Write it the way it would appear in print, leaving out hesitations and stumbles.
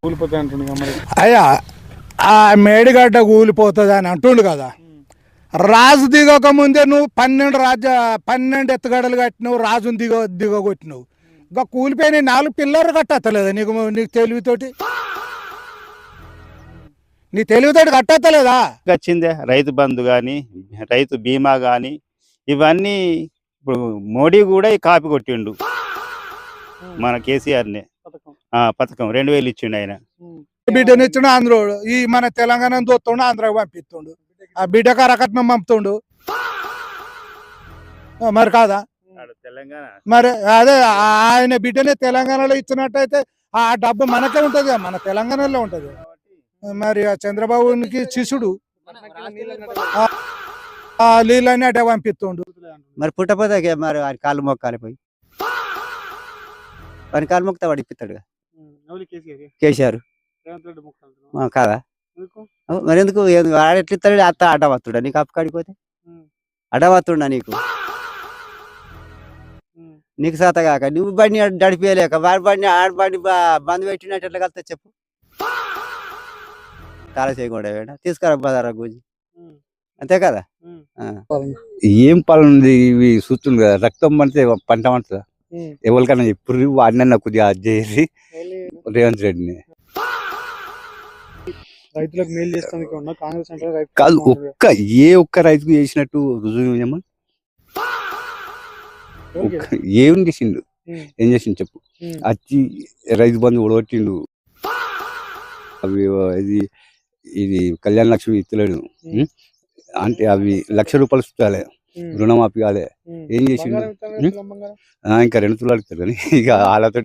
కూలిపోతాయి అంటుండగా మరి. అయ్యా ఆ మేడిగడ్డ కూలిపోతుంది అని అంటుండు కదా. రాజు దిగక ముందే నువ్వు 12 ఎత్తుగడలు కట్టినావు, రాజుని దిగొట్టినావు. ఇంకా కూలిపోయిన 4 పిల్లలు కట్టలేదా నీకు? నీ తెలివితోటి కట్టలేదా? వచ్చిందే రైతు బంధు కానీ, రైతు బీమా కానీ, ఇవన్నీ ఇప్పుడు మోడీ కూడా ఈ కాపీ కొట్టిండు మన కేసీఆర్ని. పథకం 2000 ఇచ్చిండు ఆయన. బిడ్డను ఇచ్చిన ఆంధ్రోడు ఈ మన తెలంగాణ దోస్తుండు, ఆంధ్రాకి పంపిస్తుండు. ఆ బిడ్డకు అరకట్నం పంపుతుండు మరి కాదా? తెలంగాణ మరి అదే ఆయన బిడ్డనే తెలంగాణలో ఇచ్చినట్టయితే ఆ డబ్బు మనకే ఉంటది, మన తెలంగాణలో ఉంటది. మరి ఆ చంద్రబాబుకి శిష్యుడు నీళ్ళని అటే పంపిస్తుండు. మరి పుట్టపోతే మరి ఆయన కాళ్ళు మొక్కాలి పోయి, వాని కాళ్ళు మొక్కితే వాడు ఇప్పిస్తాడు కేసీఆర్ కాదా? మరి ఎందుకు వాడు ఎట్లా ఇస్తాడు? అత్త అడ్డవత్తుడా నీకు? అప్పు కాడిపోతే అడ్డవత్తుడా నీకు సాత కాక నువ్వు బండి నడిపేయలేక వాడి బండి ఆడ బండి బంద్ పెట్టినట్టు ఎట్లా కలుతా చెప్పు? చాలా చేయకుండా తీసుకురా బజారా గుంజి, అంతే కదా? ఏం పాలన ఉంది ఇవి చూస్తుంది కదా. రక్తం పడితే పంట పండుతుందా? ఎవరికైనా ఇప్పుడు వాడినన్నా కొద్దిగా అది చేసి రేవంత్ రెడ్డిని రైతులకు మేలు చేస్తానికి కాంగ్రెస్ అంటే కాదు, ఒక్క రైతుకు చేసినట్టు రుజువు ఏమో. ఏం చేసిండు? ఏం చేసిండు చెప్పు? వచ్చి రైతు బంధు ఓడగొట్టిండు. అవి ఇది కళ్యాణ లక్ష్మి ఇస్తలేడు అంటే అవి ₹1,00,000 ఇస్తాలే, రుణమాఫీ కాలే. ఏం చేసిండు? ఇంకా 2 తులాలు ఇస్తారు కానీ ఇక వాళ్ళతో